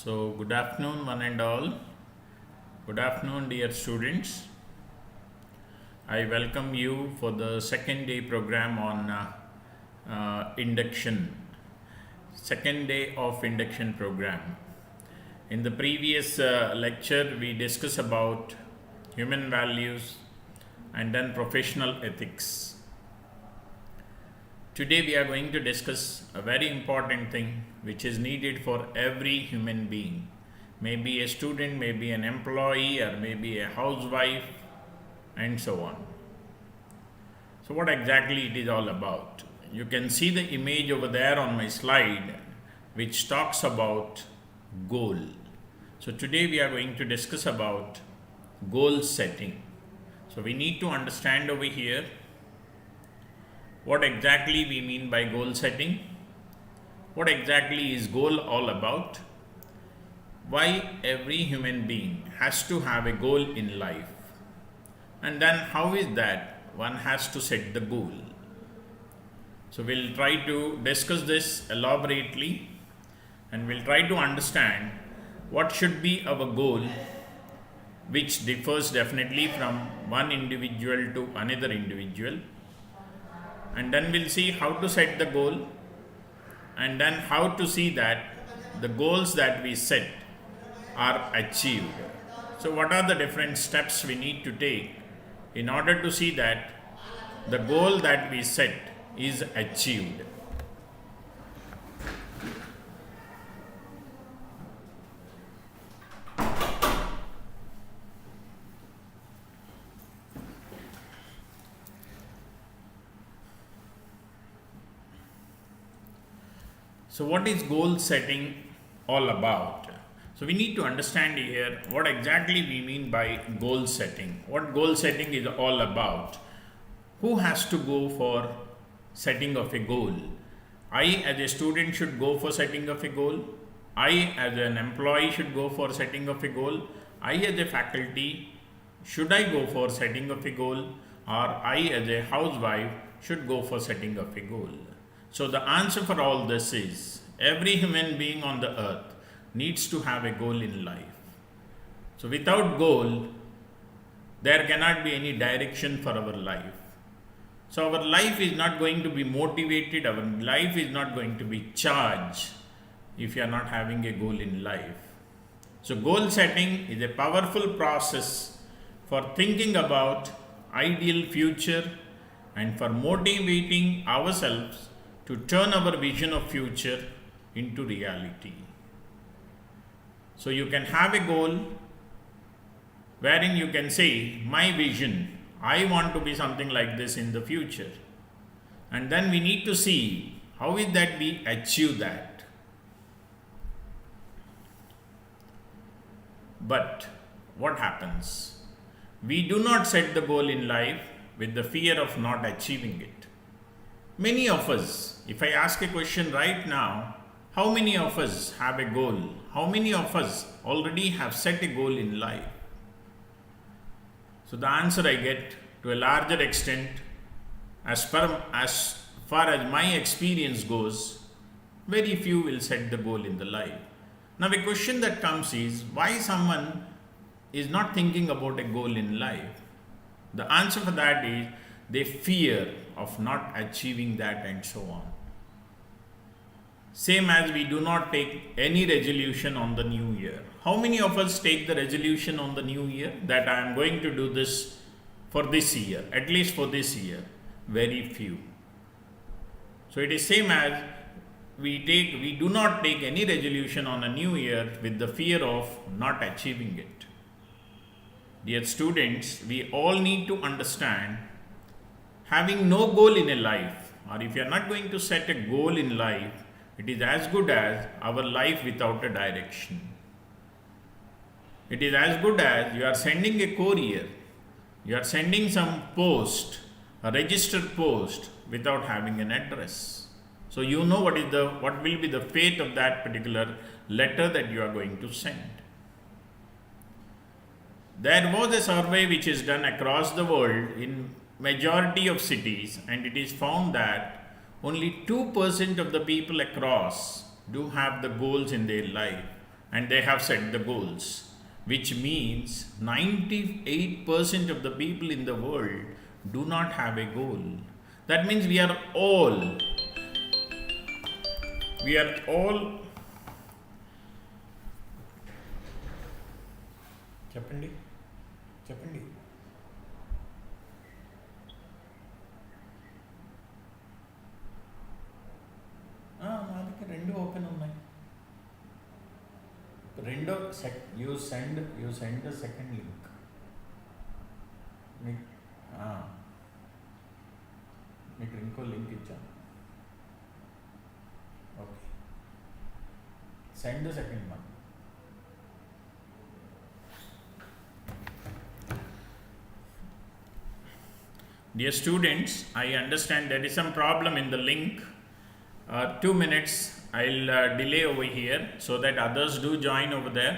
So, good afternoon, one and all. Good afternoon, dear students. I welcome you for the second day program on induction, second day of induction program. In the previous lecture, we discussed about human values and then professional ethics. Today, we are going to discuss a very important thing which is needed for every human being. Maybe a student, maybe an employee, or maybe a housewife, and so on. So, what exactly it is all about? You can see the image over there on my slide which talks about goal. So, today we are going to discuss about goal setting. So, we need to understand over here what exactly we mean by goal setting, what exactly is goal all about, why every human being has to have a goal in life, and then how is that one has to set the goal. So we'll try to discuss this elaborately and we'll try to understand what should be our goal, which differs definitely from one individual to another individual, and then we'll see how to set the goal and then how to see that the goals that we set are achieved. So, what are the different steps we need to take in order to see that the goal that we set is achieved? So, what is goal setting all about? So, we need to understand here what exactly we mean by goal setting. What goal setting is all about? Who has to go for setting of a goal? I, as a student, should go for setting of a goal. I, as an employee, should go for setting of a goal. I, as a faculty, should I go for setting of a goal? Or I, as a housewife, should go for setting of a goal? So, the answer for all this is every human being on the earth needs to have a goal in life. So, without goal, there cannot be any direction for our life. So, our life is not going to be motivated, our life is not going to be charged if you are not having a goal in life. So, goal setting is a powerful process for thinking about ideal future and for motivating ourselves to turn our vision of future into reality. So you can have a goal wherein you can say, my vision, I want to be something like this in the future. And then we need to see how is that we achieve that. But what happens? We do not set the goal in life with the fear of not achieving it. Many of us, if I ask a question right now, how many of us have a goal? How many of us already have set a goal in life? So the answer I get to a larger extent, as far as my experience goes, very few will set the goal in the life. Now a question that comes is, why someone is not thinking about a goal in life? The answer for that is, they fear of not achieving that and so on. Same as we do not take any resolution on the new year. How many of us take the resolution on the new year that I am going to do this for this year, at least for this year? Very few. So it is same as we do not take any resolution on a new year with the fear of not achieving it. Dear students, we all need to understand having no goal in a life, or if you are not going to set a goal in life, it is as good as our life without a direction. It is as good as you are sending a courier, you are sending some post, a registered post without having an address. So you know what will be the fate of that particular letter that you are going to send. There was a survey which is done across the world in majority of cities, and it is found that only 2% of the people across do have the goals in their life. and they have set the goals, which means 98% of the people in the world do not have a goal. That means we are all చెప్పండి చెప్పండి నా దగ్గర రెండు open ఉన్నాయి. రెండో you send the second link. మీకు మీకు ఇంకో లింక్ ఇచ్చాను. Okay, send the second one. Dear students, I understand there is some problem in the link. 2 minutes I'll delay over here so that others do join over there.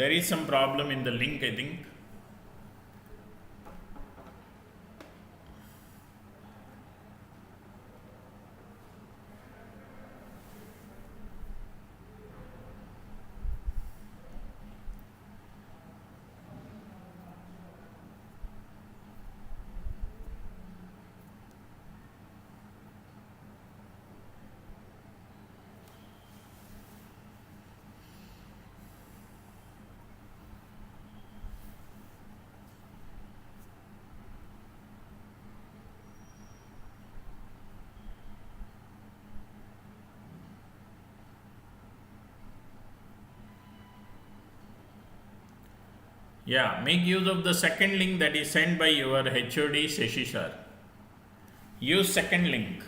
There is some problem in the link, I think. Yeah, make use of the second link that is sent by your HOD Shashi sir. Use second link.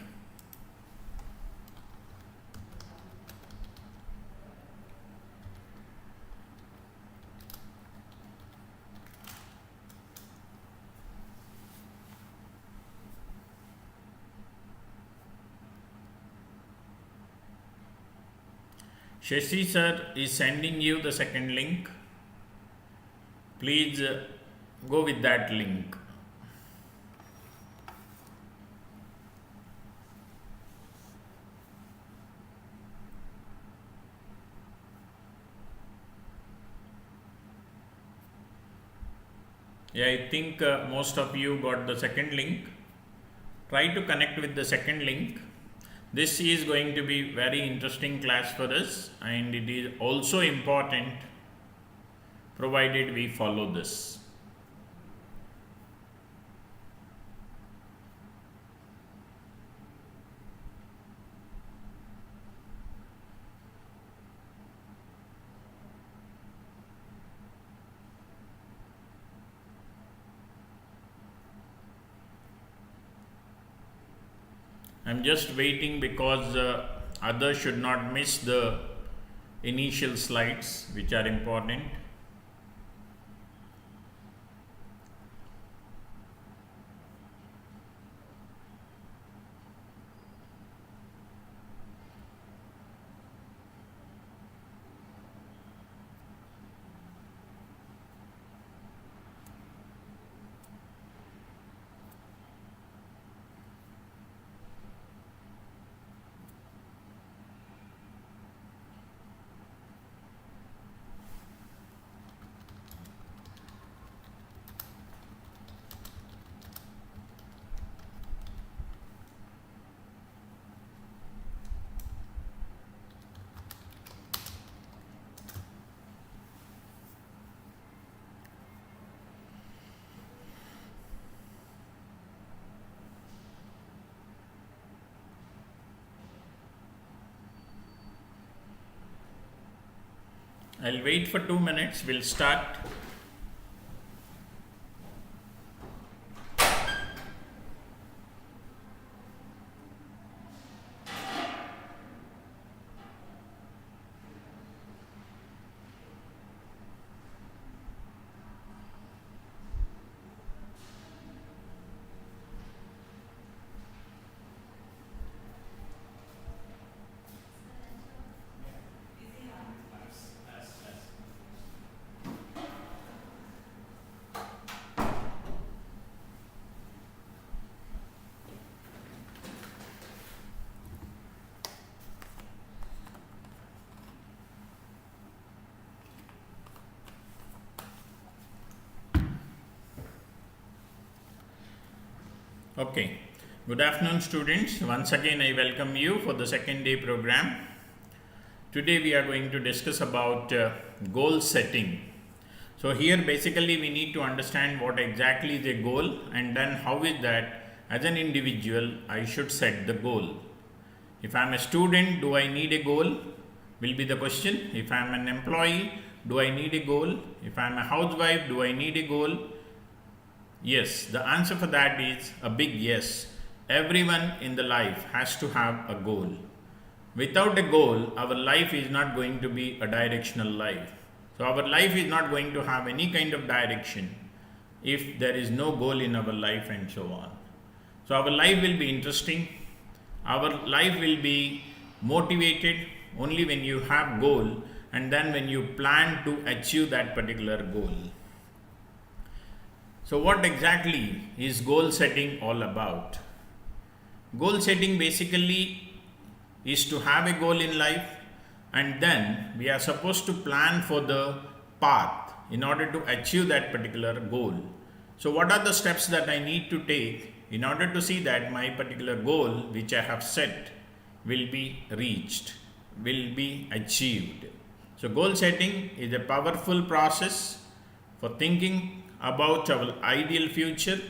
Shashi sir is sending you the second link. Please go with that link. Yeah, I think most of you got the second link. Try to connect with the second link. This is going to be very interesting class for us, and it is also important provided we follow this. I'm just waiting because others should not miss the initial slides, which are important. I'll wait for 2 minutes. We'll start. Okay. Good afternoon, students. Once again, I welcome you for the second day program. Today, we are going to discuss about goal setting. So, here basically we need to understand what exactly is a goal, and then how is that as an individual I should set the goal. If I am a student, do I need a goal? Will be the question. If I am an employee, do I need a goal? If I am a housewife, do I need a goal? Yes, the answer for that is a big yes. Everyone in the life has to have a goal. Without a goal, our life is not going to be a directional life. So, our life is not going to have any kind of direction if there is no goal in our life, and so on. So, our life will be interesting, our life will be motivated only when you have goal, and then when you plan to achieve that particular goal. So, what exactly is goal setting all about? Goal setting basically is to have a goal in life, and then we are supposed to plan for the path in order to achieve that particular goal. So, what are the steps that I need to take in order to see that my particular goal which I have set will be reached, will be achieved? So, goal setting is a powerful process for thinking about our ideal future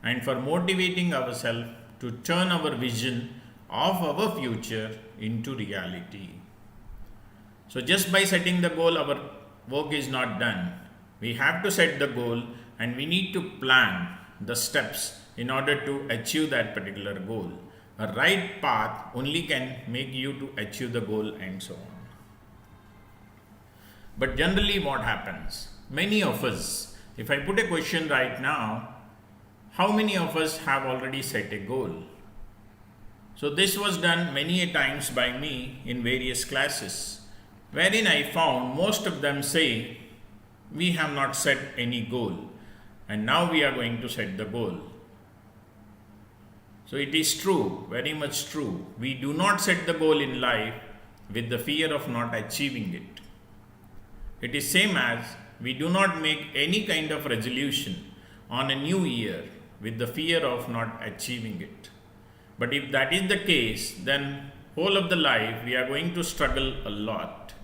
and for motivating ourselves to turn our vision of our future into reality. So, just by setting the goal, our work is not done. We have to set the goal and we need to plan the steps in order to achieve that particular goal. A right path only can make you to achieve the goal, and so on. But generally, what happens? Many of us, if I put a question right now, how many of us have already set a goal? So, this was done many a times by me in various classes, wherein I found most of them say, we have not set any goal, and now we are going to set the goal. So, it is true, very much true. We do not set the goal in life with the fear of not achieving it. It is same as we do not make any kind of resolution on a new year with the fear of not achieving it. But if that is the case, then whole of the life we are going to struggle a lot.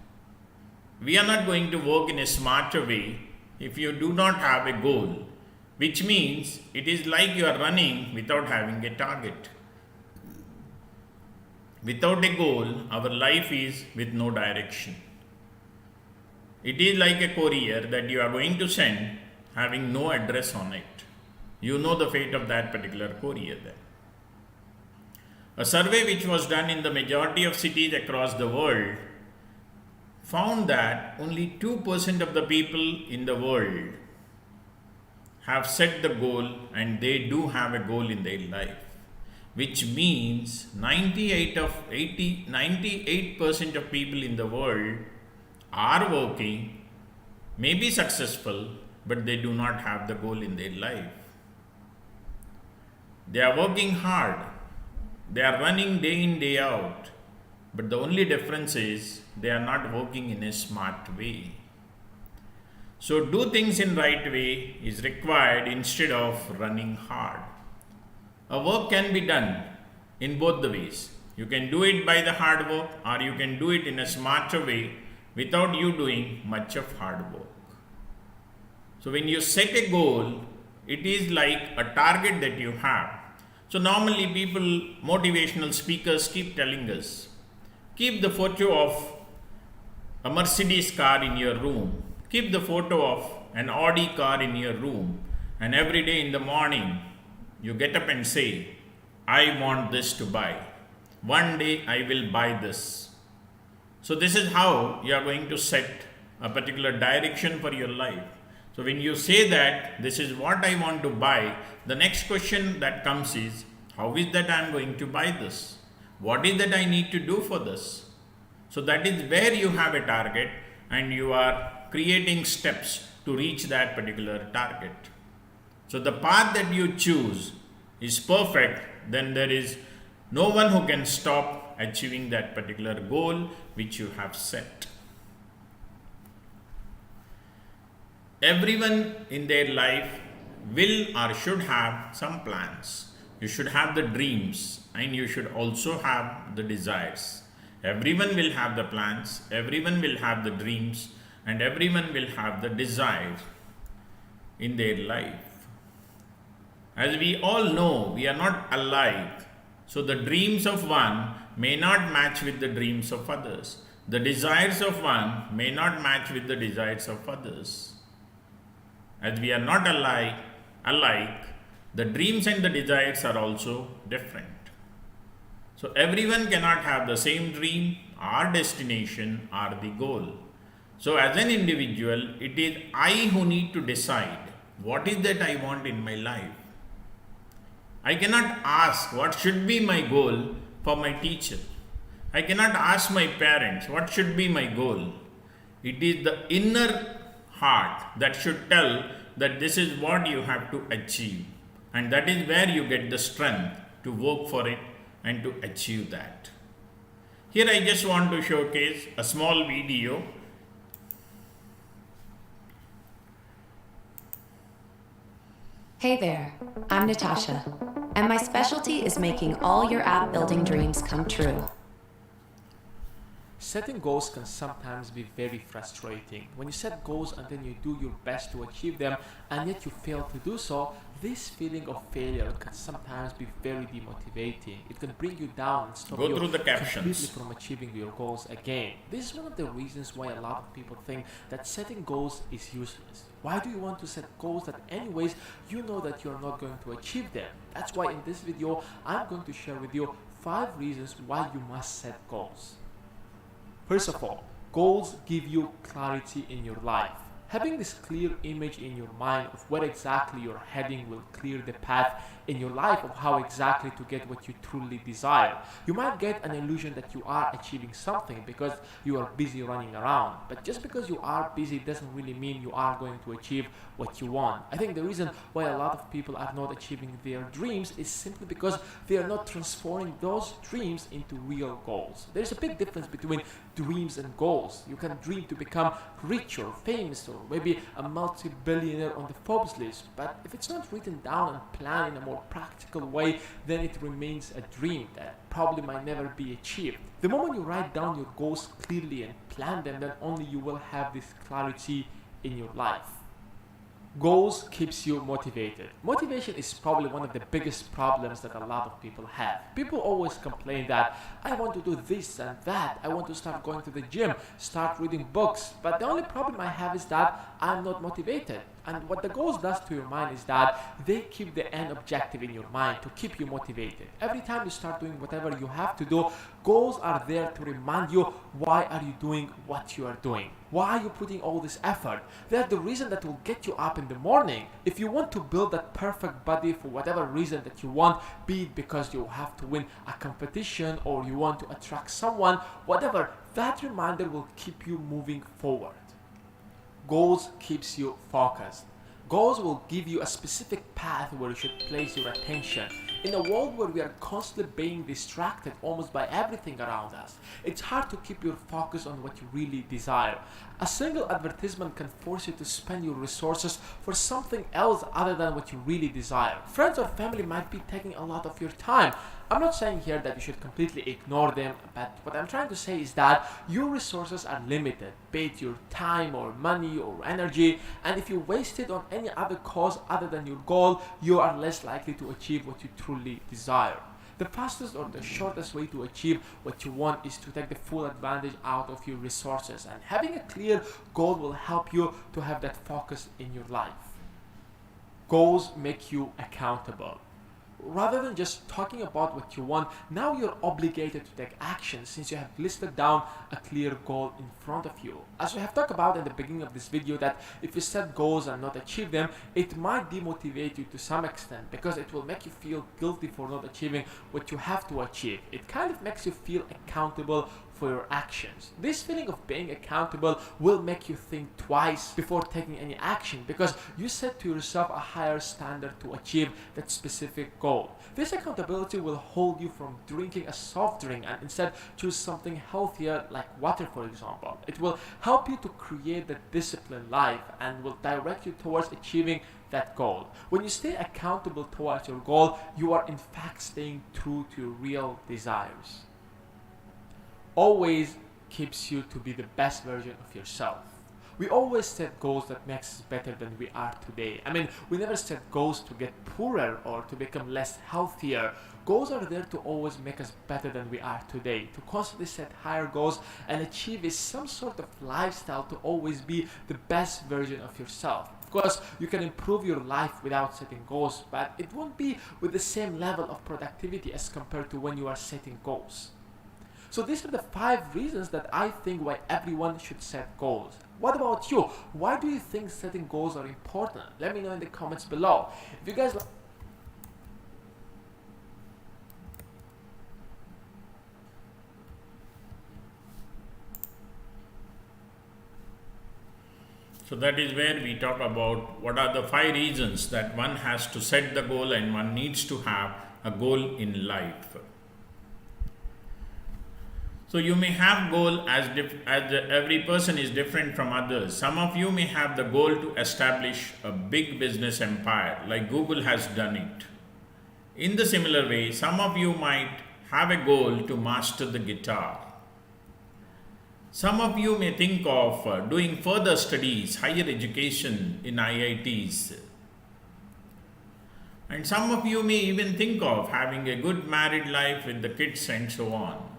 We are not going to work in a smarter way if you do not have a goal, which means it is like you are running without having a target. Without a goal, our life is with no direction. It is like a courier that you are going to send having no address on it. You know the fate of that particular courier then. A survey which was done in the majority of cities across the world found that only 2% of the people in the world have set the goal, and they do have a goal in their life, which means 98% of people in the world are working, may be successful, but they do not have the goal in their life. They are working hard, they are running day in, day out, but the only difference is they are not working in a smart way. So, do things in right way is required instead of running hard. A work can be done in both the ways. You can do it by the hard work, or you can do it in a smarter way without you doing much of hard work. So, when you set a goal, it is like a target that you have. So, normally people, motivational speakers keep telling us, keep the photo of a Mercedes car in your room, keep the photo of an Audi car in your room, and every day in the morning you get up and say, I want this to buy. One day I will buy this. So, this is how you are going to set a particular direction for your life. So, when you say that this is what I want to buy, the next question that comes is, how is that I am going to buy this? What is that I need to do for this? So, that is where you have a target and you are creating steps to reach that particular target. So, the path that you choose is perfect, then there is no one who can stop achieving that particular goal which you have set. Everyone in their life will or should have some plans. You should have the dreams and you should also have the desires. Everyone will have the plans, everyone will have the dreams, and everyone will have the desires in their life. As we all know, we are not alike. So the dreams of one may not match with the dreams of others. The desires of one may not match with the desires of others. As we are not alike, the dreams and the desires are also different. So everyone cannot have the same dream or destination or the goal. So as an individual, it is I who need to decide what is that I want in my life. I cannot ask what should be my goal for my teacher. I cannot ask my parents what should be my goal. It is the inner heart that should tell that this is what you have to achieve. And that is where you get the strength to work for it and to achieve that. Here I just want to showcase a small video. Hey there, I'm Natasha, and my specialty is making all your app building dreams come true. Setting goals can sometimes be very frustrating. When you set goals and then you do your best to achieve them and yet you fail to do so, this feeling of failure can sometimes be very demotivating. It can bring you down and stop you completely from achieving your goals again. This is one of the reasons why a lot of people think that setting goals is useless. Why do you want to set goals that anyways you know that you're not going to achieve them? That's why in this video I'm going to share with you 5 reasons why you must set goals. First of all, goals give you clarity in your life. Having this clear image in your mind of where exactly you're heading will clear the path in your life of how exactly to get what you truly desire. You might get an illusion that you are achieving something because you are busy running around, but just because you are busy doesn't really mean you are going to achieve what you want. I think the reason why a lot of people are not achieving their dreams is simply because they are not transforming those dreams into real goals. There's a big difference between dreams and goals. You can dream to become rich or famous or maybe a multi-billionaire on the Forbes list, but if it's not written down and planned in a more practical way, then it remains a dream that probably might never be achieved. The moment you write down your goals clearly and plan them, then only you will have this clarity in your life. Goals keeps you motivated. Motivation is probably one of the biggest problems that a lot of people have. People always complain that I want to do this and that, I want to start going to the gym, start reading books, but the only problem I have is that I'm not motivated. And what the goals does to your mind is that they keep the end objective in your mind to keep you motivated. Every time you start doing whatever you have to do, goals are there to remind you why are you doing what you are doing. Why are you putting all this effort? They're the reason that will get you up in the morning. If you want to build that perfect body for whatever reason that you want, be it because you have to win a competition or you want to attract someone, whatever, that reminder will keep you moving forward. Goals keeps you focused. Goals will give you a specific path where you should place your attention. In a world where we are constantly being distracted almost by everything around us, it's hard to keep your focus on what you really desire. A single advertisement can force you to spend your resources for something else other than what you really desire. Friends or family might be taking a lot of your time. I'm not saying here that you should completely ignore them, but what I'm trying to say is that your resources are limited, be it your time or money or energy, and if you waste it on any other cause other than your goal, you are less likely to achieve what you truly desire. The fastest or the shortest way to achieve what you want is to take the full advantage out of your resources, and having a clear goal will help you to have that focus in your life. Goals make you accountable. Rather than just talking about what you want, now you're obligated to take action since you have listed down a clear goal in front of you. As we have talked about in the beginning of this video, that if you set goals and not achieve them, it might demotivate you to some extent because it will make you feel guilty for not achieving what you have to achieve. It kind of makes you feel accountable for your actions. This feeling of being accountable will make you think twice before taking any action because you set to yourself a higher standard to achieve that specific goal. This accountability will hold you from drinking a soft drink and instead choose something healthier like water, for example. It will help you to create that disciplined life and will direct you towards achieving that goal. When you stay accountable towards your goal, you are in fact staying true to your real desires. Always keeps you to be the best version of yourself. We always set goals that makes us better than we are today. I mean, we never set goals to get poorer or to become less healthier. Goals are there to always make us better than we are today. To constantly set higher goals and achieve is some sort of lifestyle to always be the best version of yourself. Of course, you can improve your life without setting goals, but it won't be with the same level of productivity as compared to when you are setting goals. So these are the 5 reasons that I think why everyone should set goals. What about you? Why do you think setting goals are important? Let me know in the comments below. If you guys So that is where we talk about what are the 5 reasons that one has to set the goal and one needs to have a goal in life. So you may have goal as every person is different from others. Some of you may have the goal to establish a big business empire like Google has done it. In the similar way, some of you might have a goal to master the guitar. Some of you may think of doing further studies, higher education in IITs. And some of you may even think of having a good married life with the kids and so on.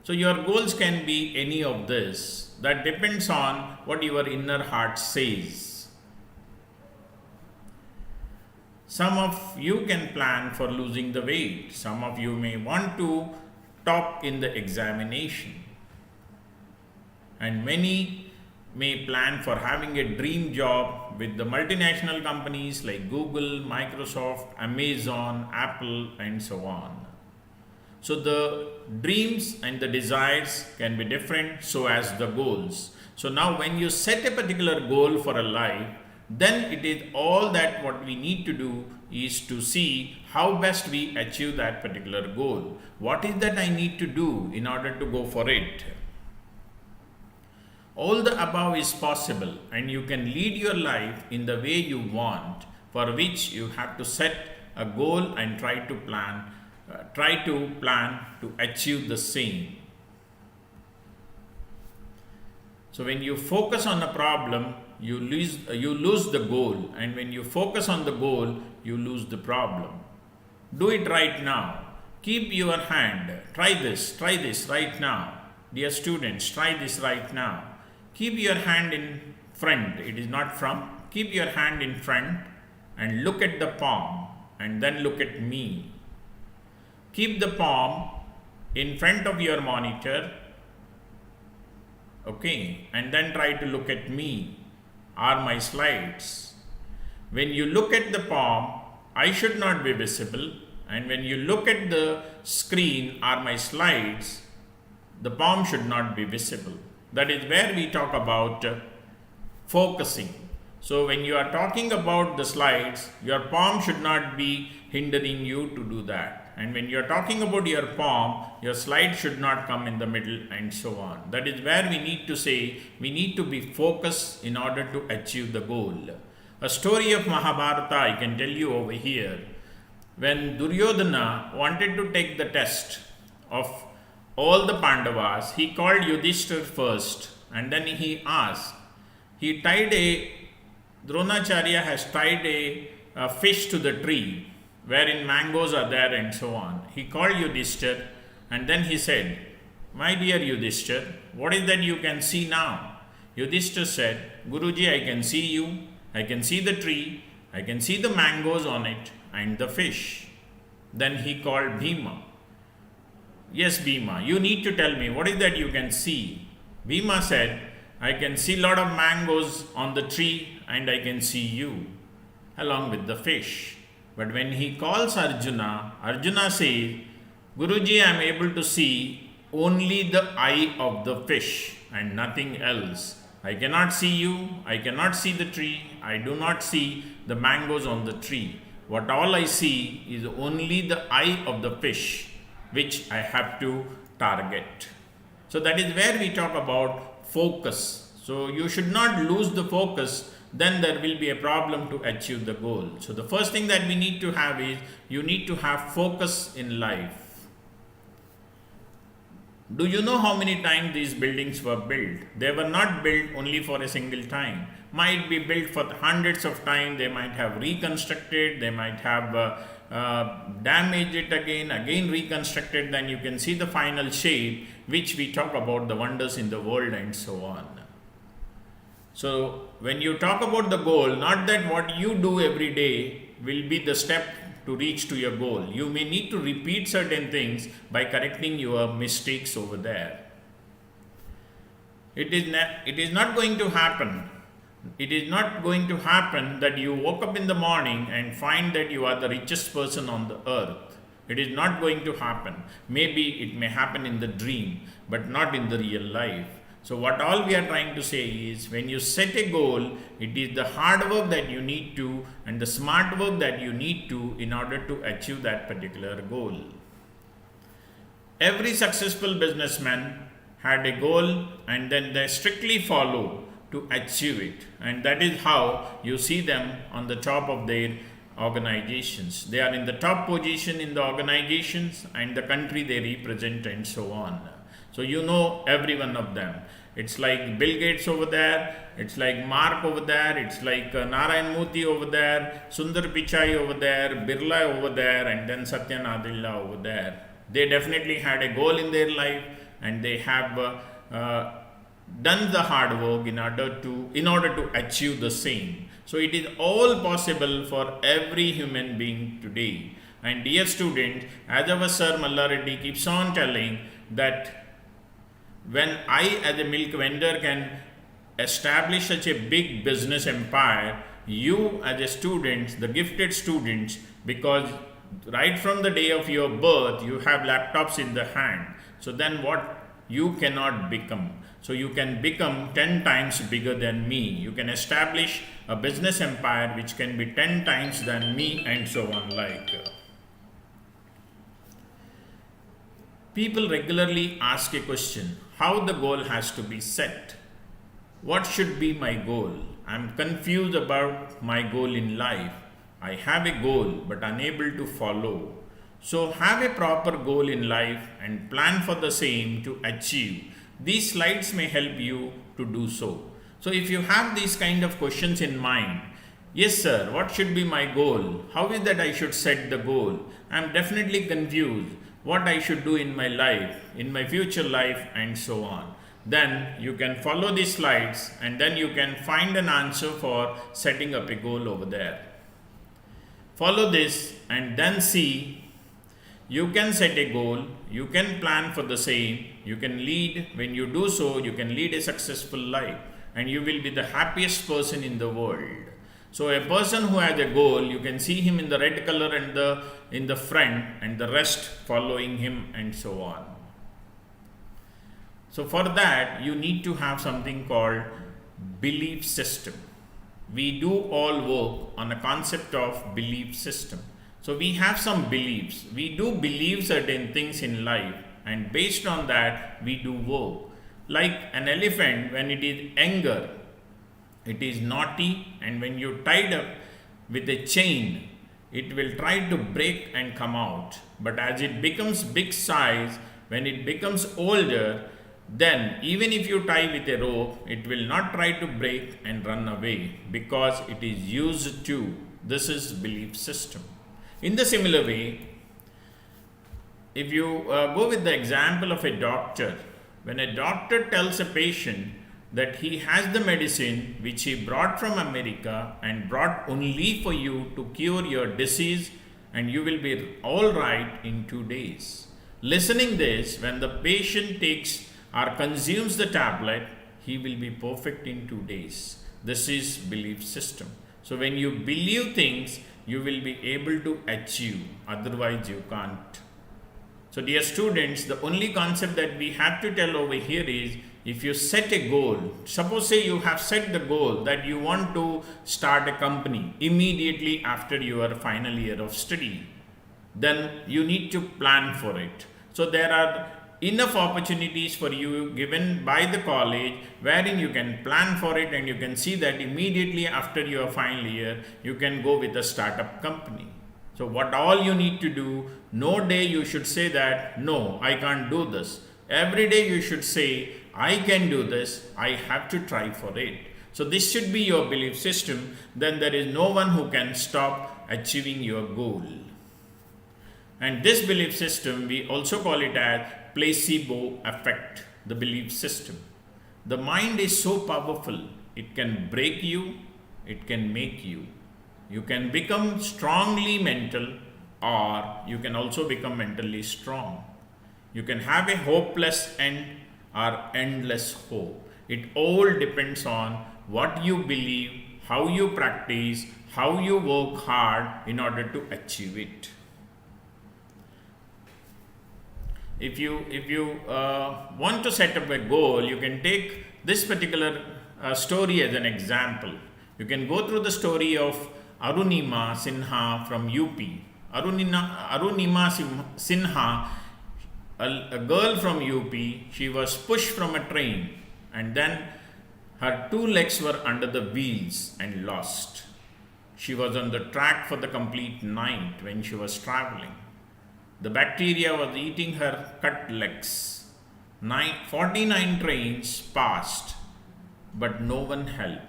So your goals can be any of this. That depends on what your inner heart says. Some of you can plan for losing the weight. Some of you may want to top in the examination. And many may plan for having a dream job with the multinational companies like Google, Microsoft, Amazon, Apple, and so on. So the dreams and the desires can be different, so as the goals. So now when you set a particular goal for a life, then it is all that what we need to do is to see how best we achieve that particular goal. What is that I need to do in order to go for it? All the above is possible, and you can lead your life in the way you want, for which you have to set a goal and try to plan to achieve the same. So when you focus on a problem, you lose the goal, and when you focus on the goal, you lose the problem. Do it right now. Keep your hand. Try this right now. Dear students, try this right now. Keep your hand in front. It is not from. Keep your hand in front and look at the palm and then look at me. Keep the palm in front of your monitor, okay, and then try to look at me or my slides. When you look at the palm, I should not be visible, and when you look at the screen or my slides, the palm should not be visible. That is where we talk about focusing. So when you are talking about the slides, your palm should not be hindering you to do that. And when you are talking about your palm, your slide should not come in the middle and so on. That is where we need to say, we need to be focused in order to achieve the goal. A story of Mahabharata I can tell you over here. When Duryodhana wanted to take the test of all the Pandavas, he called Yudhishthir first, and then he asked, Dronacharya has tied a fish to the tree wherein mangoes are there and so on. He called Yudhishthir and then he said, my dear Yudhishthir, what is that you can see now? Yudhishthir said, Guruji, I can see you, I can see the tree, I can see the mangoes on it and the fish. Then he called Bhima. Yes, Bhima, you need to tell me, what is that you can see? Bhima said, I can see a lot of mangoes on the tree and I can see you along with the fish. But when he calls Arjuna, Arjuna says, Guruji, I am able to see only the eye of the fish and nothing else. I cannot see you, I cannot see the tree, I do not see the mangoes on the tree. What all I see is only the eye of the fish, which I have to target. So that is where we talk about focus. So you should not lose the focus, then there will be a problem to achieve the goal. So the first thing that we need to have is you need to have focus in life. Do you know how many times these buildings were built? They were not built only for a single time. Might be built for hundreds of times. They might have reconstructed, they might have damaged it again reconstructed. Then you can see the final shape, which we talk about the wonders in the world and so on. So when you talk about the goal, not that what you do every day will be the step to reach to your goal. You may need to repeat certain things by correcting your mistakes over there. It is not going to happen. It is not going to happen that you woke up in the morning and find that you are the richest person on the earth. It is not going to happen. Maybe it may happen in the dream, but not in the real life. So what all we are trying to say is, when you set a goal, it is the hard work that you need to and the smart work that you need to in order to achieve that particular goal. Every successful businessman had a goal and then they strictly follow to achieve it, and that is how you see them on the top of their organizations. They are in the top position in the organizations and the country they represent and so on. So you know every one of them. It's like Bill Gates over there, it's like Mark over there, it's like Narayan Murthy over there, Sundar Pichai over there, Birla over there, and then Satya Nadella over there. They definitely had a goal in their life, and they have done the hard work in order to achieve the same. So it is all possible for every human being today. And dear student, as our Sir Malla Reddy keeps on telling, that when I as a milk vendor can establish such a big business empire, you as a student, the gifted students, because right from the day of your birth you have laptops in the hand, so then what you cannot become? So you can become 10 times bigger than me. You can establish a business empire which can be 10 times than me, and so on. People regularly ask a question, how the goal has to be set. What should be my goal? I am confused about my goal in life. I have a goal but unable to follow. So have a proper goal in life and plan for the same to achieve. These slides may help you to do so. So if you have these kind of questions in mind, yes sir, what should be my goal? How is that I should set the goal? I am definitely confused what I should do in my life, in my future life, and so on. Then you can follow these slides and then you can find an answer for setting up a goal over there. Follow this and then see. You can set a goal, you can plan for the same, you can lead. When you do so, you can lead a successful life and you will be the happiest person in the world. So a person who has a goal, you can see him in the red color and in the front, and the rest following him and so on. So for that, you need to have something called belief system. We do all work on a concept of belief system. So we have some beliefs. We do believe certain things in life, and based on that, we do work. Like an elephant, when it is anger, it is naughty, and when you tied up with a chain, it will try to break and come out. But as it becomes big size, when it becomes older, then even if you tie with a rope, it will not try to break and run away because it is used to. This is belief system. In the similar way, if you go with the example of a doctor, when a doctor tells a patient that he has the medicine which he brought from America and brought only for you to cure your disease, and you will be all right in 2 days. Listening this, when the patient takes or consumes the tablet, he will be perfect in 2 days. This is belief system. So when you believe things, you will be able to achieve, otherwise you can't. So dear students, the only concept that we have to tell over here is, if you set a goal, suppose say you have set the goal that you want to start a company immediately after your final year of study, then you need to plan for it. So there are enough opportunities for you given by the college wherein you can plan for it, and you can see that immediately after your final year you can go with a startup company. So what all you need to do, no day you should say that no, I can't do this. Every day you should say I can do this, I have to try for it. So this should be your belief system. Then there is no one who can stop achieving your goal. And this belief system, we also call it as placebo effect, the belief system. The mind is so powerful, it can break you, it can make you. You can become strongly mental, or you can also become mentally strong. You can have a hopeless end or endless hope. It all depends on what you believe, how you practice, how you work hard in order to achieve it. If you want to set up a goal, you can take this particular story as an example. You can go through the story of Arunima Sinha from UP. Arunima Sinha, a girl from UP, she was pushed from a train, and then her two legs were under the wheels and lost. She was on the track for the complete night when she was traveling. The bacteria was eating her cut legs. 49 trains passed, but no one helped.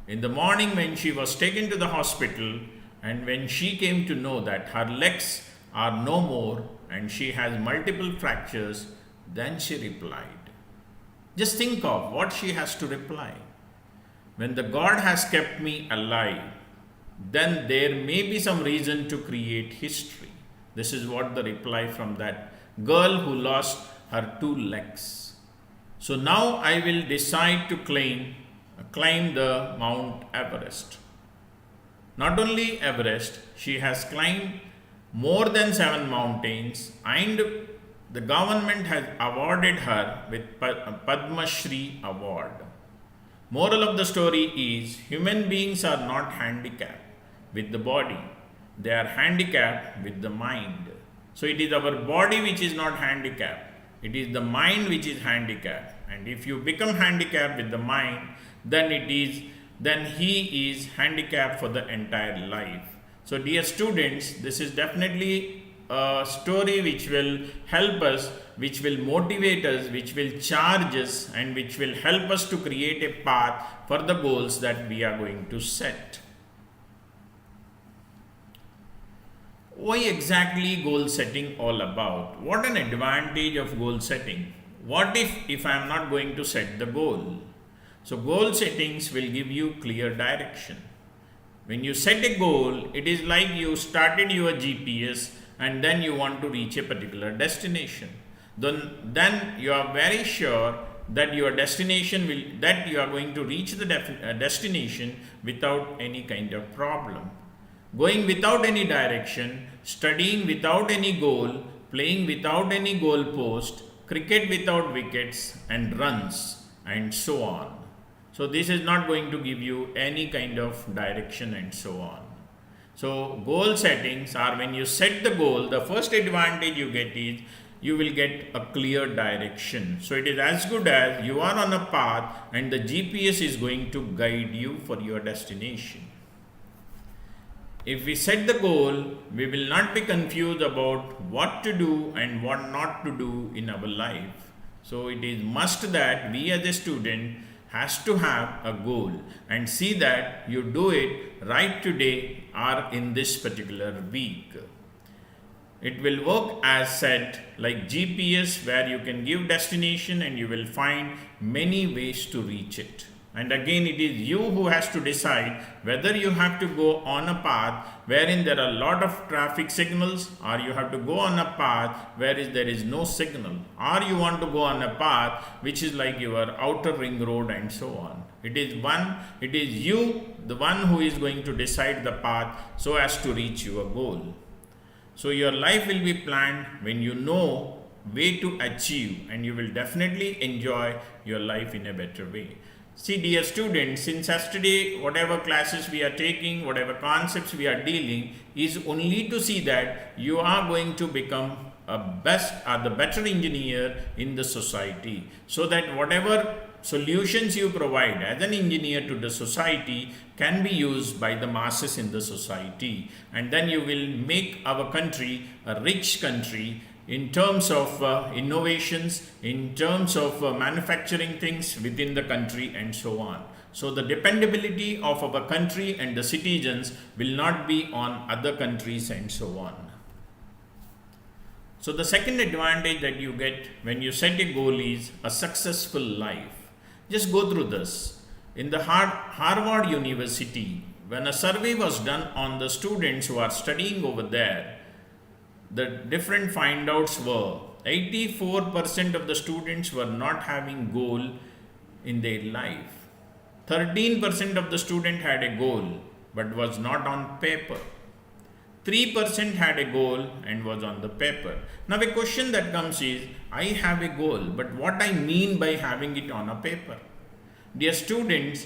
In the morning, when she was taken to the hospital, and when she came to know that her legs are no more and she has multiple fractures, then she replied. Just think of what she has to reply. When the God has kept me alive, then there may be some reason to create history. This is what the reply from that girl who lost her two legs. So now I will decide to climb the Mount Everest. Not only Everest, she has climbed more than 7 mountains, and the government has awarded her with Padma Shri award. Moral of the story is, human beings are not handicapped with the body, they are handicapped with the mind. So it is our body which is not handicapped, it is the mind which is handicapped. And if you become handicapped with the mind, then he is handicapped for the entire life. So dear students, this is definitely a story which will help us, which will motivate us, which will charge us, and which will help us to create a path for the goals that we are going to set. Why exactly goal setting all about? What an advantage of goal setting? What if I am not going to set the goal? So goal settings will give you clear direction. When you set a goal, it is like you started your GPS and then you want to reach a particular destination. Then you are very sure that your destination that you are going to reach the destination without any kind of problem. Going without any direction, studying without any goal, playing without any goal post, cricket without wickets and runs, and so on. So this is not going to give you any kind of direction and so on. So goal settings are, when you set the goal, the first advantage you get is you will get a clear direction. So it is as good as you are on a path and the GPS is going to guide you for your destination. If we set the goal, we will not be confused about what to do and what not to do in our life. So it is must that we as a student has to have a goal and see that you do it right today or in this particular week. It will work as said like GPS, where you can give destination and you will find many ways to reach it. And again, it is you who has to decide whether you have to go on a path wherein there are a lot of traffic signals, or you have to go on a path where there is no signal, or you want to go on a path which is like your outer ring road and so on. It is you, the one who is going to decide the path so as to reach your goal. So your life will be planned when you know way to achieve, and you will definitely enjoy your life in a better way. See, dear students, since yesterday, whatever classes we are taking, whatever concepts we are dealing, is only to see that you are going to become a best or the better engineer in the society, so that whatever solutions you provide as an engineer to the society can be used by the masses in the society, and then you will make our country a rich country in terms of innovations, in terms of manufacturing things within the country, and so on. So the dependability of our country and the citizens will not be on other countries, and so on. So the second advantage that you get when you set a goal is a successful life. Just go through this. In the Harvard University, when a survey was done on the students who are studying over there, the different findouts were 84% of the students were not having goal in their life. 13% of the student had a goal but was not on paper. 3% had a goal and was on the paper. Now a question that comes is, I have a goal, but what I mean by having it on a paper? Dear students,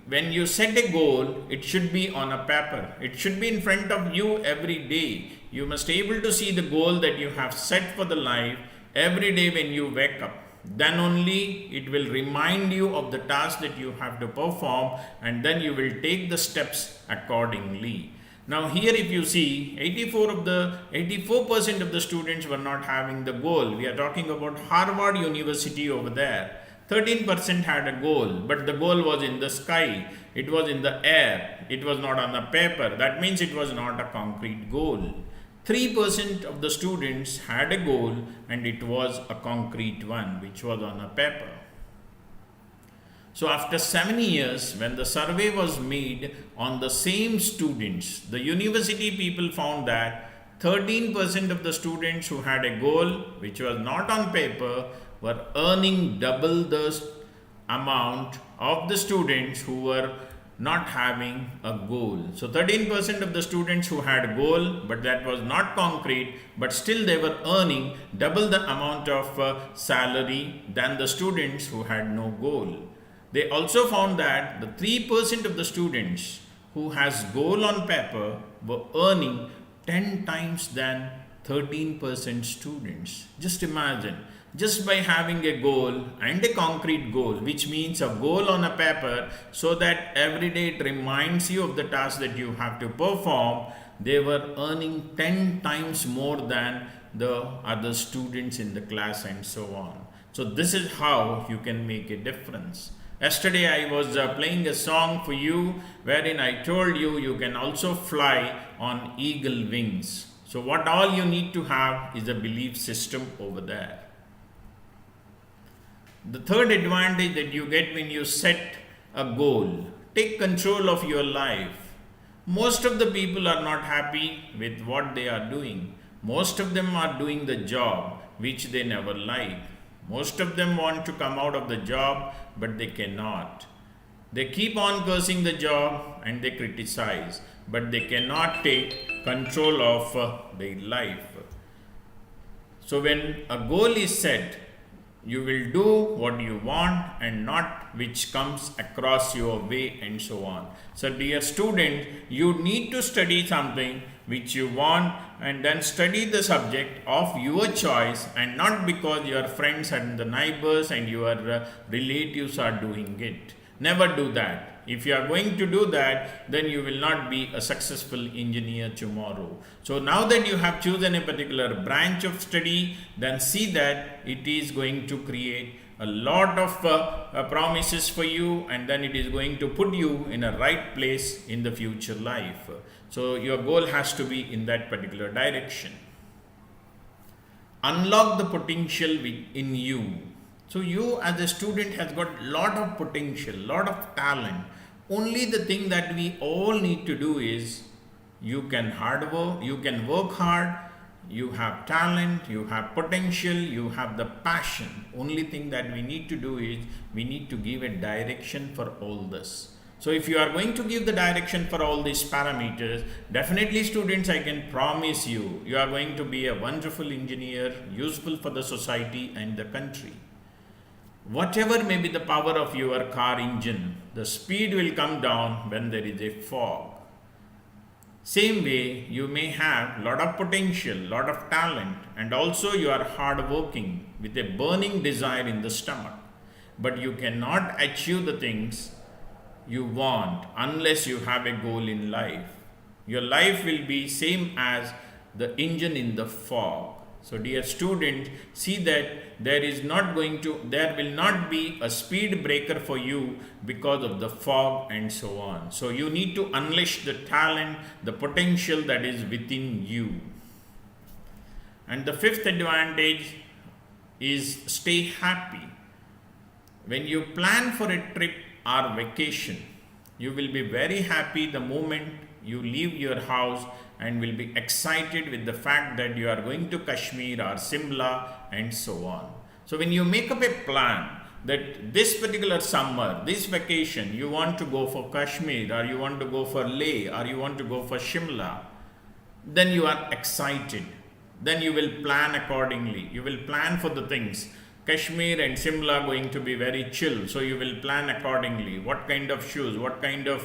when you set a goal, it should be on a paper. It should be in front of you every day. You must be able to see the goal that you have set for the life every day when you wake up. Then only it will remind you of the task that you have to perform, and then you will take the steps accordingly. Now here if you see, 84% of the students were not having the goal. We are talking about Harvard University over there. 13% had a goal, but the goal was in the sky, it was in the air, it was not on the paper. That means it was not a concrete goal. 3% of the students had a goal, and it was a concrete one, which was on a paper. So after 7 years, when the survey was made on the same students, the university people found that 13% of the students who had a goal, which was not on paper, were earning double the amount of the students who were not having a goal. So 13% of the students who had a goal, but that was not concrete, but still they were earning double the amount of salary than the students who had no goal. They also found that the 3% of the students who has goal on paper were earning 10 times than 13% students. Just imagine, just by having a goal and a concrete goal, which means a goal on a paper, so that every day it reminds you of the task that you have to perform, they were earning 10 times more than the other students in the class, and so on. So this is how you can make a difference. Yesterday I was playing a song for you wherein I told you you can also fly on eagle wings. So what all you need to have is a belief system over there. The third advantage that you get when you set a goal, take control of your life. Most of the people are not happy with what they are doing. Most of them are doing the job which they never like. Most of them want to come out of the job, but they cannot. They keep on cursing the job and they criticize, but they cannot take control of their life. So when a goal is set, you will do what you want and not which comes across your way, and so on. So dear student, you need to study something which you want, and then study the subject of your choice, and not because your friends and the neighbors and your relatives are doing it. Never do that. If you are going to do that, then you will not be a successful engineer tomorrow. So now that you have chosen a particular branch of study, then see that it is going to create a lot of promises for you, and then it is going to put you in a right place in the future life. So your goal has to be in that particular direction. Unlock the potential in you. So you as a student has got lot of potential, lot of talent. Only the thing that we all need to do is you can work hard, you have talent, you have potential, you have the passion. Only thing that we need to do is we need to give a direction for all this. So if you are going to give the direction for all these parameters, definitely students, I can promise you, you are going to be a wonderful engineer, useful for the society and the country. Whatever may be the power of your car engine, the speed will come down when there is a fog. Same way, you may have lot of potential, lot of talent, and also you are hardworking with a burning desire in the stomach. But you cannot achieve the things you want unless you have a goal in life. Your life will be same as the engine in the fog. So dear student, see that there will not be a speed breaker for you because of the fog and so on. So you need to unleash the talent, the potential that is within you. And the fifth advantage is stay happy. When you plan for a trip or vacation, you will be very happy the moment you leave your house and will be excited with the fact that you are going to Kashmir or Simla and so on. So when you make up a plan that this particular summer, this vacation, you want to go for Kashmir or you want to go for Leh or you want to go for Shimla, then you are excited. Then you will plan accordingly. You will plan for the things. Kashmir and Simla are going to be very chill, so you will plan accordingly. What kind of shoes, what kind of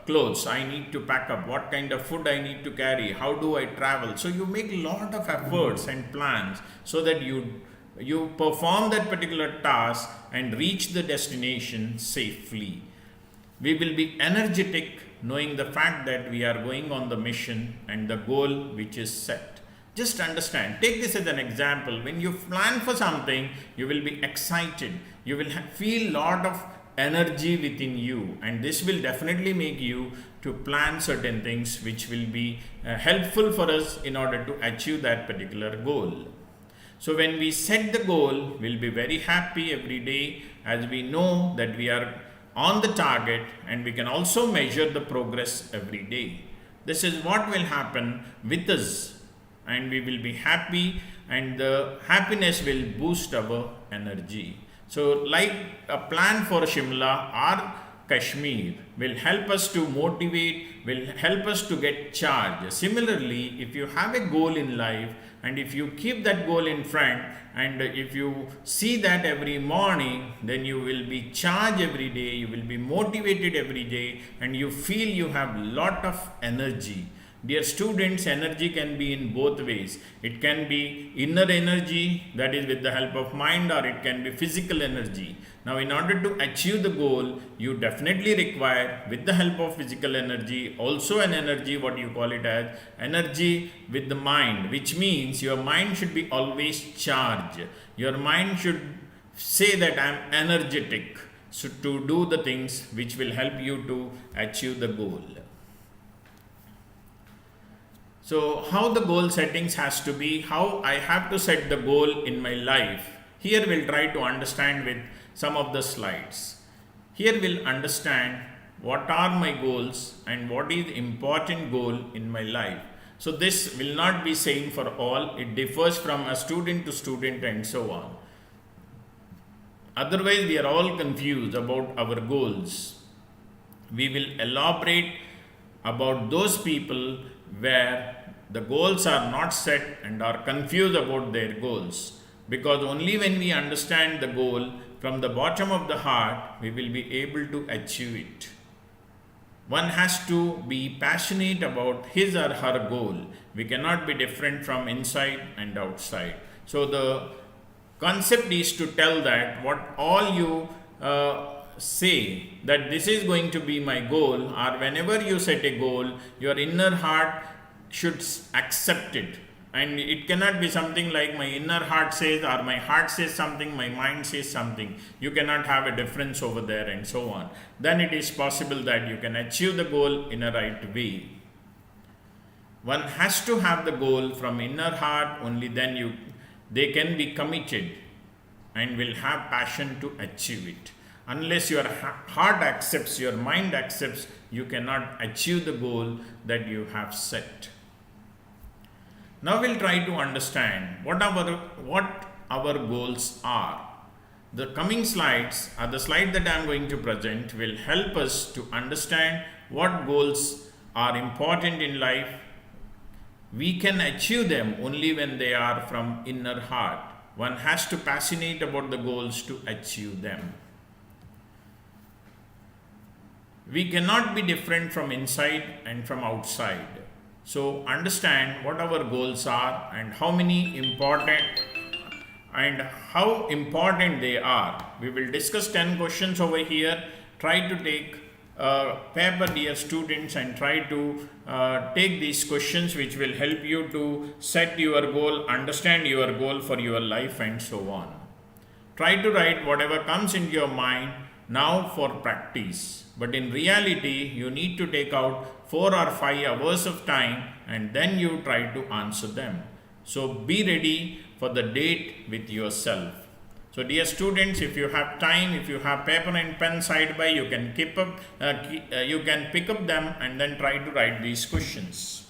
clothes I need to pack up, what kind of food I need to carry, how do I travel. So you make a lot of efforts and plans so that you perform that particular task and reach the destination safely. We will be energetic knowing the fact that we are going on the mission and the goal which is set. Just understand, take this as an example. When you plan for something, you will be excited. You will feel lot of energy within you, and this will definitely make you to plan certain things which will be helpful for us in order to achieve that particular goal. So when we set the goal, we'll be very happy every day as we know that we are on the target, and we can also measure the progress every day. This is what will happen with us, and we will be happy, and the happiness will boost our energy. So like a plan for Shimla or Kashmir will help us to motivate, will help us to get charged. Similarly, if you have a goal in life and if you keep that goal in front and if you see that every morning, then you will be charged every day, you will be motivated every day, and you feel you have lot of energy. Dear students, energy can be in both ways. It can be inner energy, that is with the help of mind, or it can be physical energy. Now, in order to achieve the goal, you definitely require, with the help of physical energy, also an energy, what you call it as energy with the mind, which means your mind should be always charged. Your mind should say that I am energetic, so to do the things which will help you to achieve the goal. So how the goal settings has to be, how I have to set the goal in my life. Here we'll try to understand with some of the slides. Here we'll understand what are my goals and what is the important goal in my life. So this will not be same for all. It differs from a student to student and so on. Otherwise we are all confused about our goals. We will elaborate about those people where the goals are not set and are confused about their goals, because only when we understand the goal from the bottom of the heart, we will be able to achieve it. One has to be passionate about his or her goal. We cannot be different from inside and outside. So the concept is to tell that what all you say that this is going to be my goal, or whenever you set a goal, your inner heart should accept it, and it cannot be something like my inner heart says or my heart says something, my mind says something. You cannot have a difference over there and so on. Then it is possible that you can achieve the goal in a right way. One has to have the goal from inner heart, only then they can be committed and will have passion to achieve it. Unless your heart accepts, your mind accepts, you cannot achieve the goal that you have set. Now we'll try to understand what our goals are. The coming slides, or the slide that I am going to present, will help us to understand what goals are important in life. We can achieve them only when they are from inner heart. One has to passionate about the goals to achieve them. We cannot be different from inside and from outside. So understand what our goals are and how important they are. We will discuss 10 questions over here. Try to take paper, dear students, and try to take these questions, which will help you to set your goal, understand your goal for your life, and so on. Try to write whatever comes into your mind now for practice. But in reality, you need to take out 4 or 5 hours of time and then you try to answer them. So be ready for the date with yourself. So dear students, if you have time, if you have paper and pen side by, you can pick up them and then try to write these questions.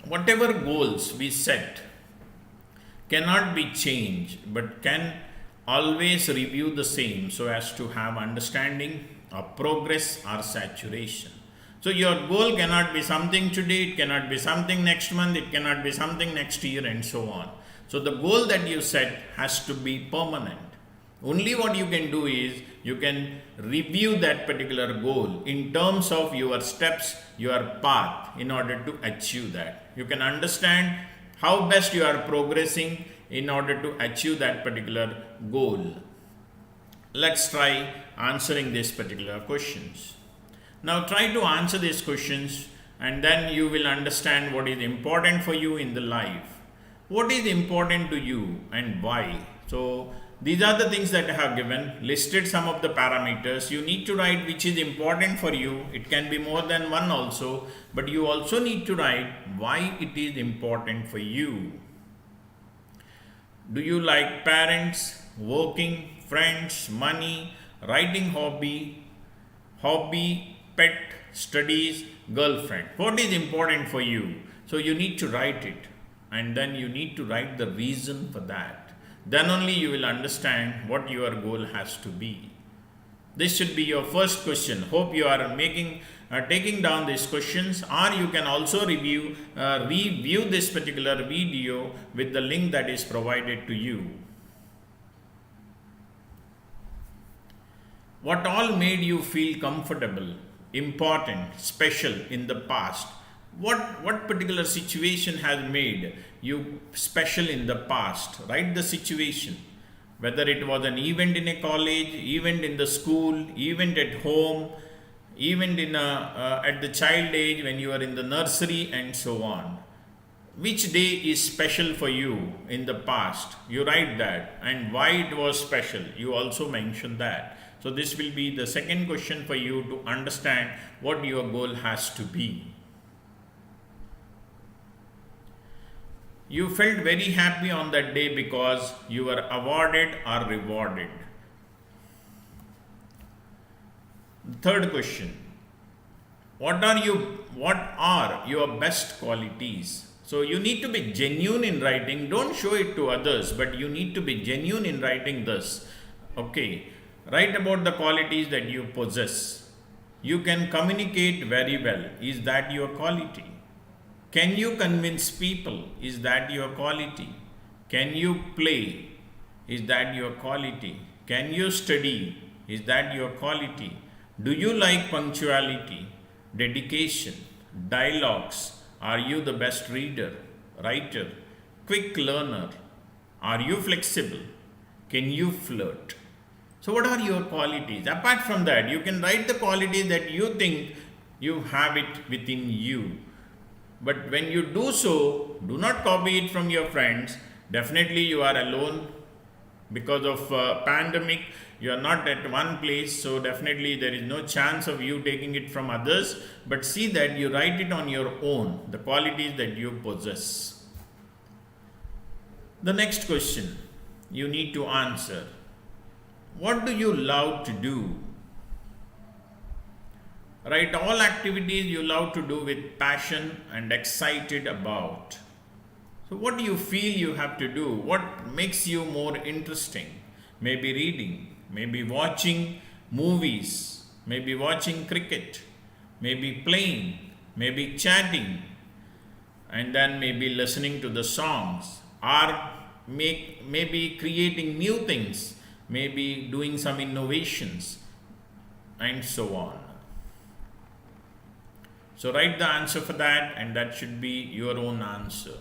Whatever goals we set cannot be changed, but can always review the same so as to have understanding of progress or saturation. So your goal cannot be something today, it cannot be something next month, it cannot be something next year, and so on. So the goal that you set has to be permanent. Only what you can do is you can review that particular goal in terms of your steps, your path in order to achieve that. You can understand how best you are progressing in order to achieve that particular goal. Let's try answering these particular questions. Now try to answer these questions and then you will understand what is important for you in the life. What is important to you and why? So these are the things that I have given, listed some of the parameters. You need to write which is important for you. It can be more than one also, but you also need to write why it is important for you. Do you like parents, working, friends, money, writing hobby, pet, studies, girlfriend? What is important for you? So you need to write it and then you need to write the reason for that. Then only you will understand what your goal has to be. This should be your first question. Hope you are taking down these questions, or you can also review this particular video with the link that is provided to you. What all made you feel comfortable, important, special in the past? What particular situation has made you special in the past? Write the situation. Whether it was an event in a college, event in the school, event at home, event at the child age when you are in the nursery, and so on. Which day is special for you in the past? You write that, and why it was special. You also mention that. So this will be the second question for you to understand what your goal has to be. You felt very happy on that day because you were awarded or rewarded. Third question. What are your best qualities? So you need to be genuine in writing. Don't show it to others, but you need to be genuine in writing this. Okay. Write about the qualities that you possess. You can communicate very well. Is that your quality? Can you convince people? Is that your quality? Can you play? Is that your quality? Can you study? Is that your quality? Do you like punctuality, dedication, dialogues? Are you the best reader, writer, quick learner? Are you flexible? Can you flirt? So what are your qualities? Apart from that, you can write the qualities that you think you have it within you. But when you do so, do not copy it from your friends. Definitely you are alone because of pandemic. You are not at one place, so definitely there is no chance of you taking it from others. But see that you write it on your own, the qualities that you possess. The next question you need to answer. What do you love to do? Right? All activities you love to do with passion and excited about. So, what do you feel you have to do? What makes you more interesting? Maybe reading, maybe watching movies, maybe watching cricket, maybe playing, maybe chatting, and then maybe listening to the songs, or maybe creating new things, maybe doing some innovations, and so on. So, write the answer for that, and that should be your own answer.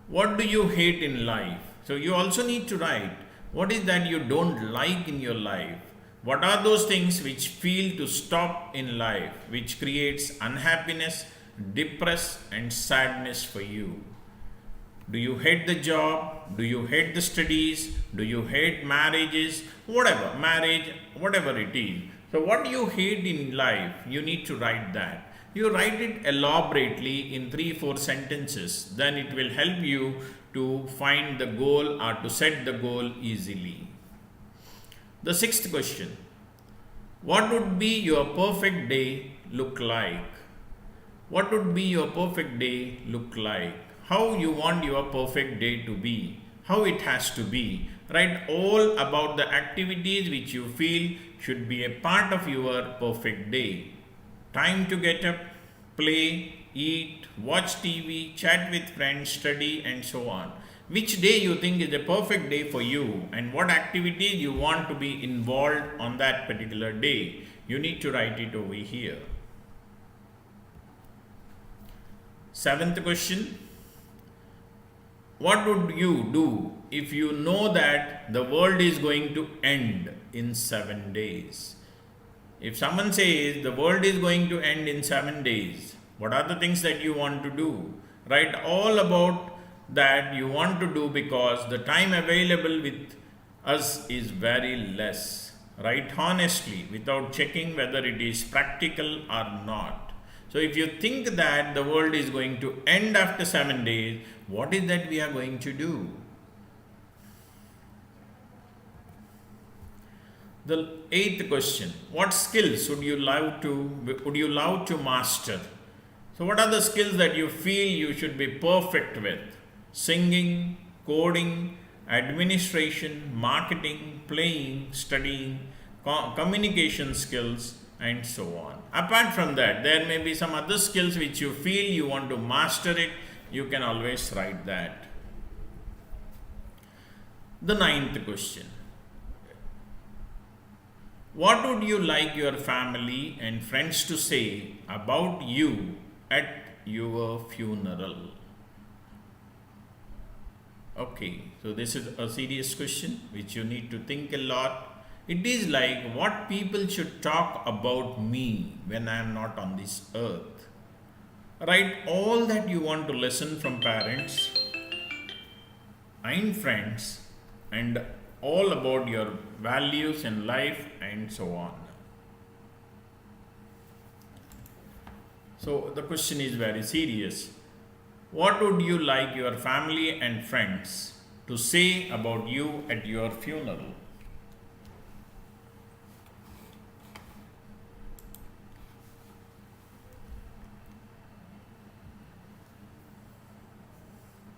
What do you hate in life? So, you also need to write what is that you don't like in your life. What are those things which feel to stop in life, which creates unhappiness, depress, and sadness for you? Do you hate the job? Do you hate the studies? Do you hate marriages? Whatever it is. So, what you hate in life, you need to write that. You write it elaborately in 3-4 sentences, then it will help you to find the goal or to set the goal easily. The 6th question: what would be your perfect day look like? What would be your perfect day look like? How you want your perfect day to be? How it has to be? Write all about the activities which you feel should be a part of your perfect day. Time to get up, play, eat, watch TV, chat with friends, study, and so on. Which day you think is a perfect day for you, and what activities you want to be involved on that particular day. You need to write it over here. 7th question: what would you do if you know that the world is going to end in 7 days? If someone says the world is going to end in 7 days, what are the things that you want to do? Write all about that you want to do, because the time available with us is very less. Write honestly without checking whether it is practical or not. So, if you think that the world is going to end after 7 days, what is that we are going to do? The 8th question: what skills would you love to master? So, what are the skills that you feel you should be perfect with? Singing, coding, administration, marketing, playing, studying, communication skills, and so on. Apart from that, there may be some other skills which you feel you want to master it. You can always write that. The 9th question: what would you like your family and friends to say about you at your funeral? Okay, so this is a serious question which you need to think a lot. It is like what people should talk about me when I am not on this earth. Write all that you want to listen from parents and friends, and all about your values in life and so on. So the question is very serious. What would you like your family and friends to say about you at your funeral?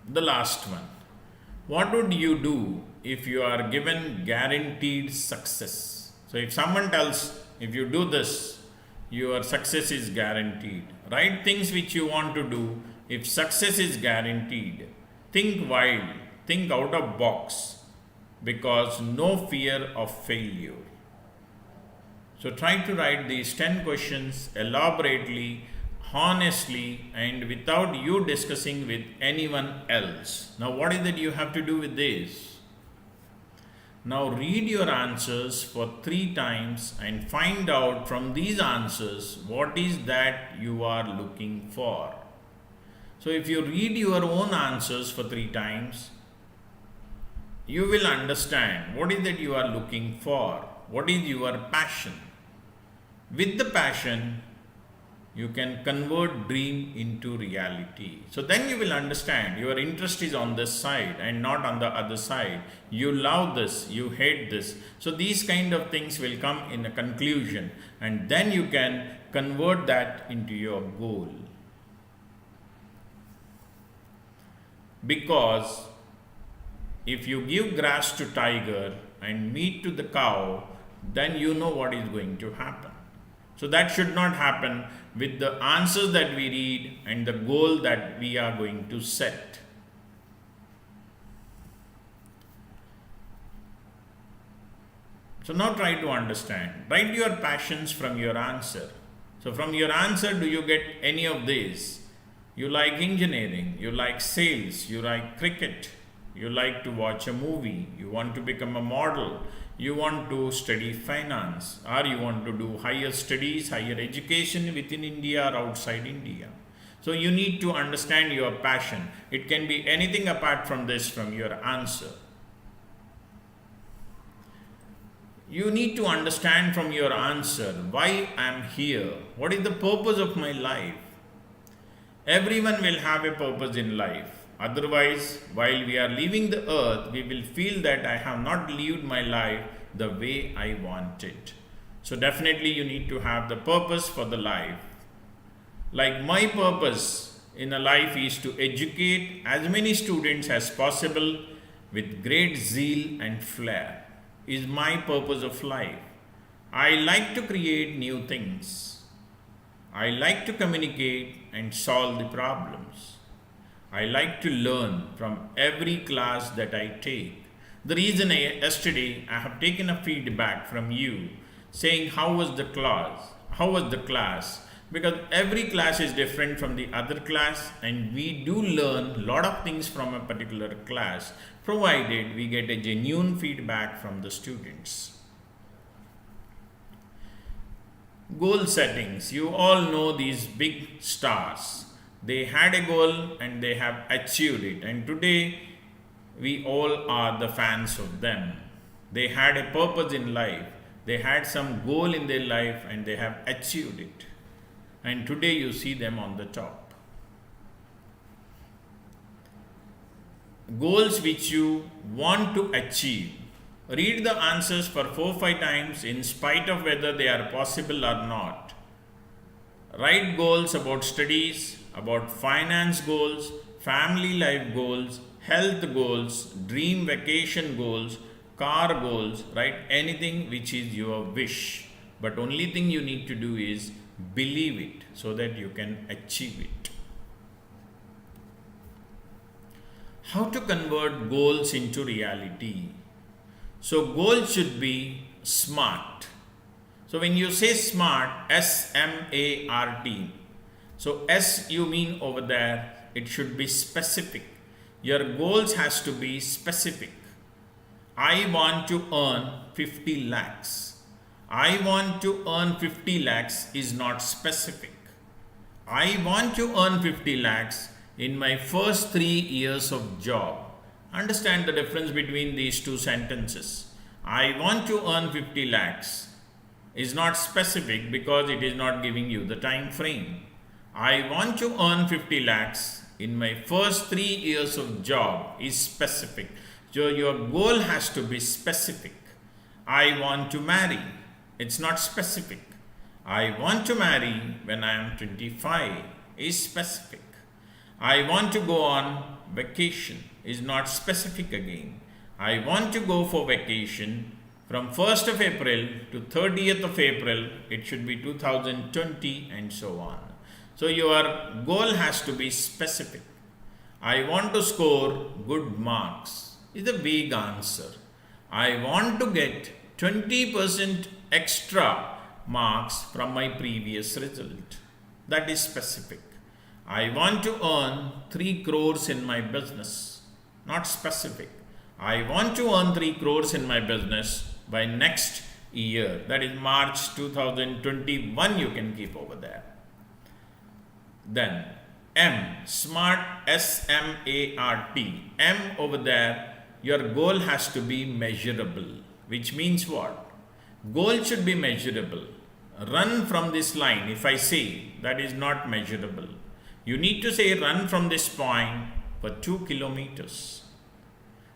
The last one: what would you do if you are given guaranteed success? So, if someone tells, if you do this, your success is guaranteed. Write things which you want to do if success is guaranteed. Think wild, think out of box, because no fear of failure. So, try to write these 10 questions elaborately, honestly, and without you discussing with anyone else. Now, what is it you have to do with this? Now, read your answers for 3 times and find out from these answers what is that you are looking for. So, if you read your own answers for 3 times, you will understand what is that you are looking for, what is your passion. With the passion, You can convert dream into reality. So then you will understand your interest is on this side and not on the other side. You love this, you hate this. So these kind of things will come in a conclusion, and then you can convert that into your goal. Because if you give grass to tiger and meat to the cow, then you know what is going to happen. So that should not happen with the answers that we read and the goal that we are going to set. So now try to understand. Write your passions from your answer. So from your answer, do you get any of these? You like engineering, you like sales, you like cricket, you like to watch a movie, you want to become a model, you want to study finance, or you want to do higher studies, higher education within India or outside India. So you need to understand your passion. It can be anything apart from this, from your answer. You need to understand from your answer why I am here. What is the purpose of my life? Everyone will have a purpose in life. Otherwise, while we are leaving the earth, we will feel that I have not lived my life the way I wanted. So definitely you need to have the purpose for the life. Like my purpose in a life is to educate as many students as possible with great zeal and flair, is my purpose of life. I like to create new things. I like to communicate and solve the problems. I like to learn from every class that I take. The reason yesterday I have taken a feedback from you saying how was the class, because every class is different from the other class, and we do learn a lot of things from a particular class, provided we get a genuine feedback from the students. Goal settings. You all know these big stars. They had a goal and they have achieved it, and today we all are the fans of them. They had a purpose in life, they had some goal in their life and they have achieved it, and today you see them on the top. Goals which you want to achieve. Read the answers for 4-5 times in spite of whether they are possible or not. Write goals about studies, about finance goals, family life goals, health goals, dream vacation goals, car goals. Write anything which is your wish. But only thing you need to do is believe it so that you can achieve it. How to convert goals into reality? So goals should be SMART. So when you say SMART, S-M-A-R-T, so S you mean over there, it should be specific. Your goals has to be specific. I want to earn 50 lakhs. I want to earn 50 lakhs is not specific. I want to earn 50 lakhs in my first 3 years of job. Understand the difference between these two sentences. I want to earn 50 lakhs is not specific because it is not giving you the time frame. I want to earn 50 lakhs in my first 3 years of job is specific. So your goal has to be specific. I want to marry. It's not specific. I want to marry when I am 25 is specific. I want to go on vacation is not specific again. I want to go for vacation from 1st of April to 30th of April. It should be 2020 and so on. So your goal has to be specific. I want to score good marks is a vague answer. I want to get 20% extra marks from my previous result. That is specific. I want to earn 3 crores in my business. Not specific. I want to earn 3 crores in my business by next year. That is March 2021 you can keep over there. Then M, SMART, S-M-A-R-T. M over there, your goal has to be measurable. Which means what? Goal should be measurable. run from this line, if I say, that is not measurable. You need to say run from this point for 2 kilometers.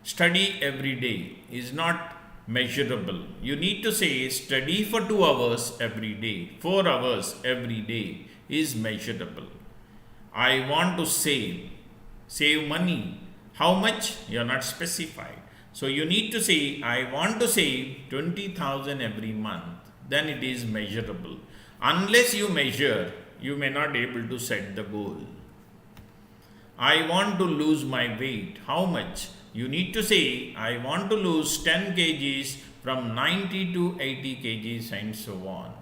Study every day is not measurable. You need to say study for 2 hours every day, 4 hours every day is measurable. I want to save money. How much? You are not specified. So you need to say I want to save 20,000 every month. Then it is measurable. Unless you measure, you may not be able to set the goal. I want to lose my weight. How much? You need to say I want to lose 10 kgs from 90 to 80 kgs and so on.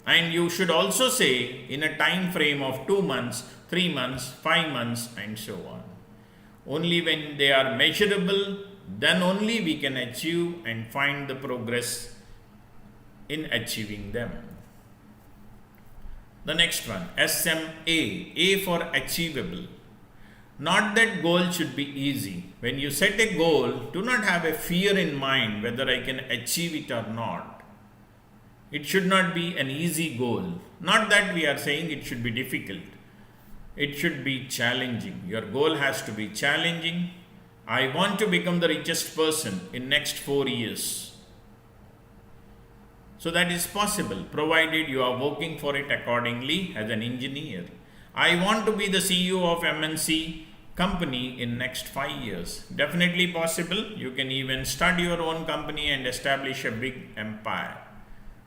And you should also say in a time frame of 2 months, 3 months, 5 months and so on. Only when they are measurable, then only we can achieve and find the progress in achieving them. The next one, SMA, A for achievable. Not that goal should be easy. When you set a goal, do not have a fear in mind whether I can achieve it or not. It should not be an easy goal. Not that we are saying it should be difficult. It should be challenging. Your goal has to be challenging. I want to become the richest person in next 4 years. So that is possible, provided you are working for it accordingly as an engineer. I want to be the CEO of MNC company in next 5 years. Definitely possible. You can even start your own company and establish a big empire.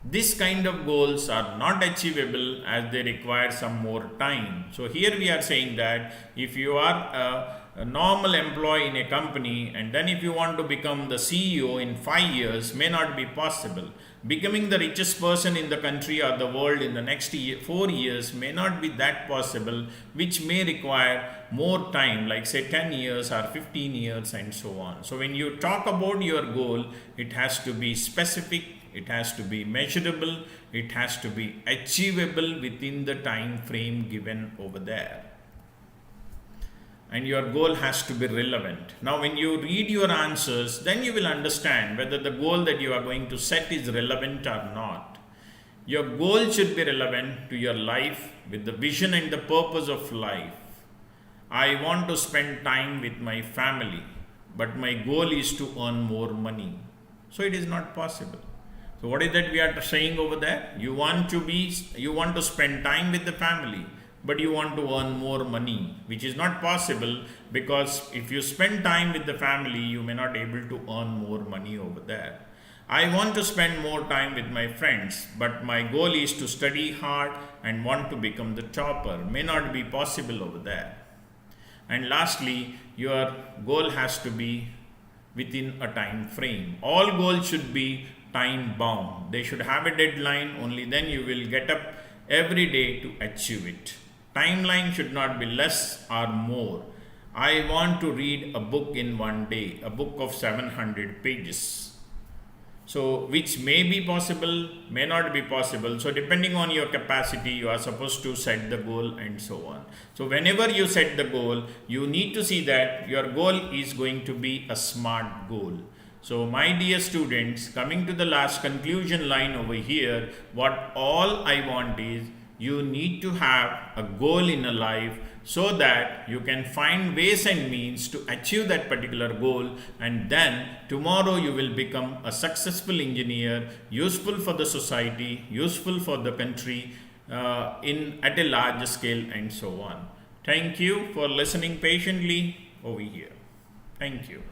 This kind of goals are not achievable as they require some more time. So here we are saying that if you are a normal employee in a company and then if you want to become the CEO in 5 years may not be possible. Becoming the richest person in the country or the world in the next 4 years may not be that possible, which may require more time, like say 10 years or 15 years and so on. So when you talk about your goal, it has to be specific, it has to be measurable, it has to be achievable within the time frame given over there. And your goal has to be relevant. Now when you read your answers, then you will understand whether the goal that you are going to set is relevant or not. Your goal should be relevant to your life with the vision and the purpose of life. I want to spend time with my family, but my goal is to earn more money. So it is not possible. So what is that we are saying over there? You want to spend time with the family, but you want to earn more money, which is not possible, because if you spend time with the family, you may not be able to earn more money over there. I want to spend more time with my friends, but my goal is to study hard and want to become the topper. May not be possible over there. And lastly, your goal has to be within a time frame. All goals should be time bound. They should have a deadline, only then you will get up every day to achieve it. Timeline should not be less or more. I want to read a book in 1 day, a book of 700 pages. So which may be possible, may not be possible. So depending on your capacity, you are supposed to set the goal and so on. So whenever you set the goal, you need to see that your goal is going to be a SMART goal. So my dear students, coming to the last conclusion line over here, what all I want is you need to have a goal in a life so that you can find ways and means to achieve that particular goal, and then tomorrow you will become a successful engineer, useful for the society, useful for the country at a large scale and so on. Thank you for listening patiently over here. Thank you.